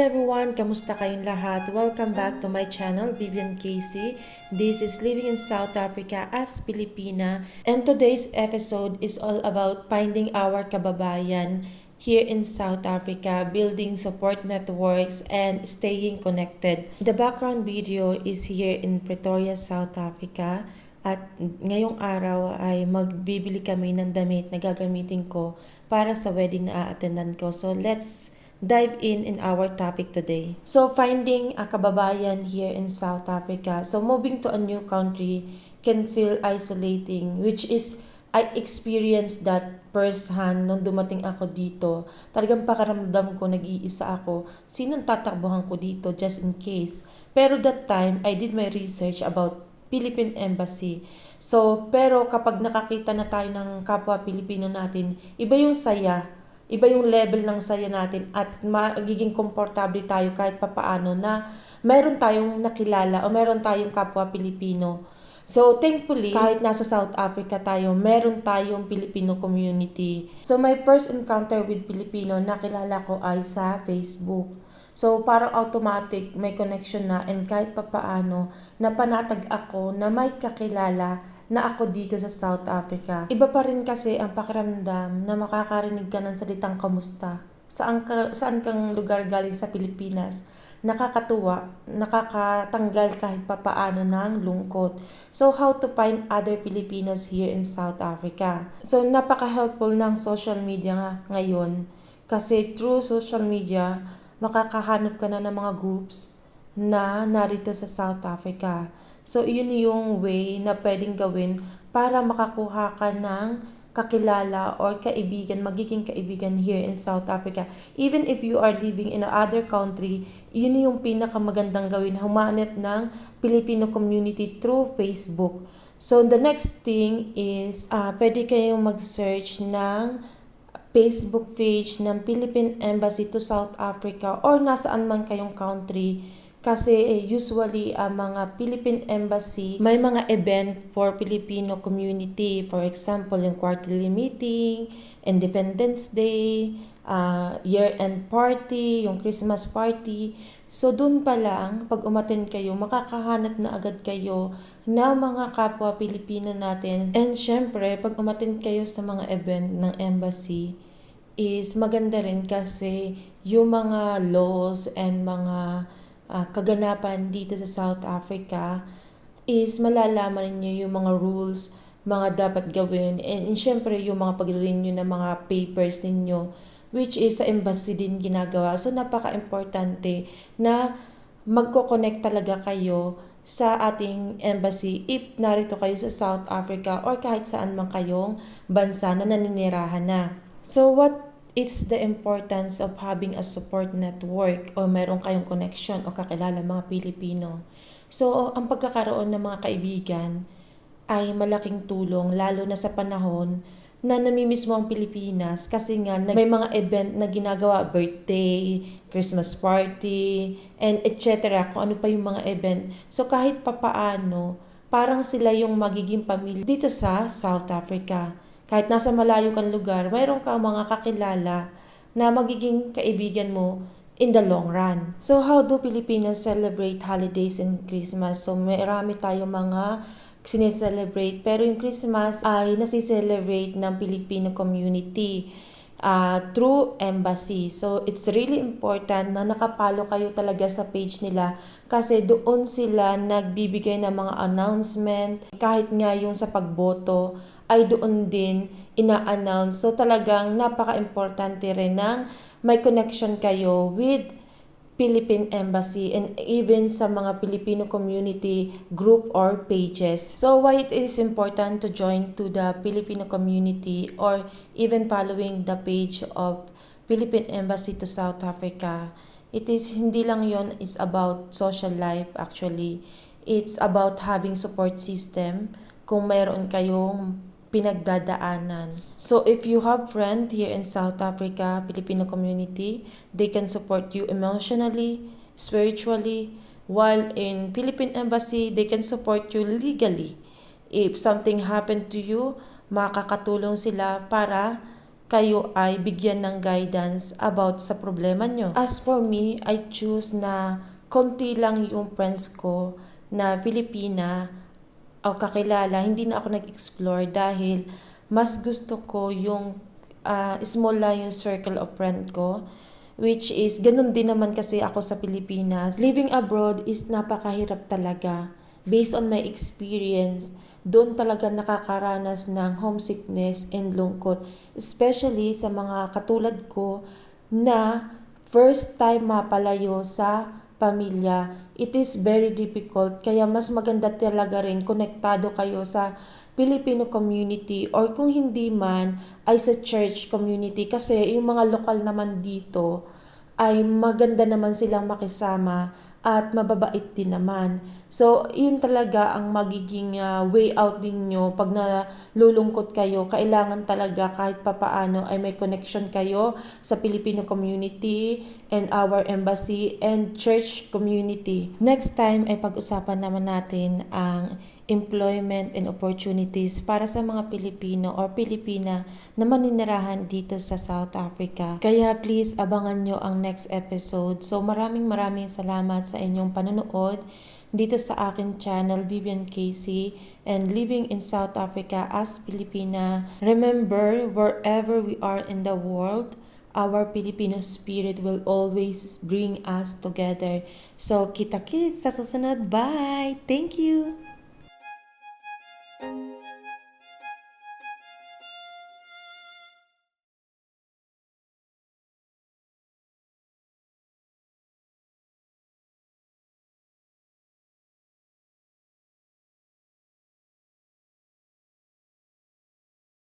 everyone! Kamusta kayong lahat? Welcome back to my channel, Vivian Casey. This is Living in South Africa as Pilipina. And today's episode is all about finding our kababayan here in South Africa, building support networks, and staying connected. The background video is here in Pretoria, South Africa. At ngayong araw ay magbibili kami ng damit na gagamitin ko para sa wedding na a-attendan ko. So let's dive in our topic today. So finding a kababayan here in South Africa. So moving to a new country can feel isolating, which is I experienced that firsthand nung dumating ako dito. Talagang pakaramdam ko, nag-iisa ako. Sinong tatakbuhan ko dito just in case? Pero that time, I did my research about Philippine Embassy. So, pero kapag nakakita na tayo ng kapwa Pilipino natin, iba yung saya, iba yung level ng saya natin at magiging komportable tayo kahit papaano na meron tayong nakilala o meron tayong kapwa Pilipino. So, thankfully, kahit nasa South Africa tayo, meron tayong Filipino community. So, my first encounter with Filipino nakilala ko ay sa Facebook. So, parang automatic may connection na and kahit papaano, napanatag ako na may kakilala na ako dito sa South Africa. Iba pa rin kasi ang pakiramdam na makakarinig ka ng salitang kamusta. Saan kang lugar galing sa Pilipinas. Nakakatuwa, nakakatanggal kahit papaano ng lungkot. So, how to find other Filipinos here in South Africa? So, napaka-helpful ng social media ngayon. Kasi through social media, makakahanap ka na ng mga groups na narito sa South Africa. So, yun yung way na pwedeng gawin para makakuha ka ng kakilala or kaibigan, magiging kaibigan here in South Africa. Even if you are living in another country, yun yung pinakamagandang gawin, humanap ng Filipino community through Facebook. So, the next thing is, pwede kayong mag-search ng Facebook page ng Philippine Embassy to South Africa or nasaan man kayong country. Kasi usually ang mga Philippine Embassy may mga event for Filipino community. For example, yung quarterly meeting, Independence Day, year-end party, yung Christmas party. So doon pa lang, pag umattend kayo, makakahanap na agad kayo na mga kapwa Pilipino natin. And syempre, pag umattend kayo sa mga event ng embassy, is maganda rin kasi yung mga laws and mga kaganapan dito sa South Africa is malalaman niyo yung mga rules, mga dapat gawin, and syempre yung mga pag-renew ng mga papers ninyo, which is sa embassy din ginagawa. So napaka-importante na magko-connect talaga kayo sa ating embassy if narito kayo sa South Africa or kahit saan man kayong bansa na naninirahan na. So what is the importance of having a support network o meron kayong connection o kakilala mga Pilipino? So, ang pagkakaroon ng mga kaibigan ay malaking tulong lalo na sa panahon na namimiss mo ang Pilipinas kasi nga may mga event na ginagawa, birthday, Christmas party, and etc. Kung ano pa yung mga event. So, kahit papaano, parang sila yung magiging pamilya dito sa South Africa. Kahit nasa malayo kang lugar, mayroon kang mga kakilala na magiging kaibigan mo in the long run. So, how do Filipinos celebrate holidays and Christmas? So, marami tayong mga sineselebrate. Pero yung Christmas ay nasiselebrate ng Filipino community through embassy. So, it's really important na nakapalo kayo talaga sa page nila kasi doon sila nagbibigay ng mga announcement. Kahit nga yung sa pagboto, ay doon din ina-announce. So talagang napaka-importante rin ng may connection kayo with Philippine Embassy and even sa mga Filipino community group or pages. So why it is important to join to the Filipino community or even following the page of Philippine Embassy to South Africa? It is hindi lang yon, it's about social life actually. It's about having support system kung mayroon kayong pinagdadaanan. So if you have friend here in South Africa, Filipino community, they can support you emotionally, spiritually, while in Philippine Embassy, they can support you legally. If something happened to you, makakatulong sila para kayo ay bigyan ng guidance about sa problema nyo. As for me, I choose na konti lang yung friends ko na Pilipina o kakilala. Hindi na ako nag-explore dahil mas gusto ko yung small lang yung circle of friend ko. Which is, ganun din naman kasi ako sa Pilipinas. Living abroad is napakahirap talaga. Based on my experience, doon talaga nakakaranas ng homesickness and lungkot. Especially sa mga katulad ko na first time mapalayo sa pamilya. It is very difficult. Kaya mas maganda talaga rin konektado kayo sa Filipino community or kung hindi man ay sa church community kasi yung mga lokal naman dito ay maganda naman silang makisama at mababait din naman. So, yun talaga ang magiging way out ninyo pag nalulungkot kayo. Kailangan talaga kahit papaano ay may connection kayo sa Filipino community and our embassy and church community. Next time ay pag-usapan naman natin ang employment and opportunities para sa mga Pilipino or Pilipina na maninirahan dito sa South Africa. Kaya please abangan nyo ang next episode. So maraming salamat sa inyong panonood dito sa akin channel, Vivian Casey, and living in South Africa as Pilipina. Remember, wherever we are in the world, our Filipino spirit will always bring us together. So kita-kits sa susunod. Bye! Thank you!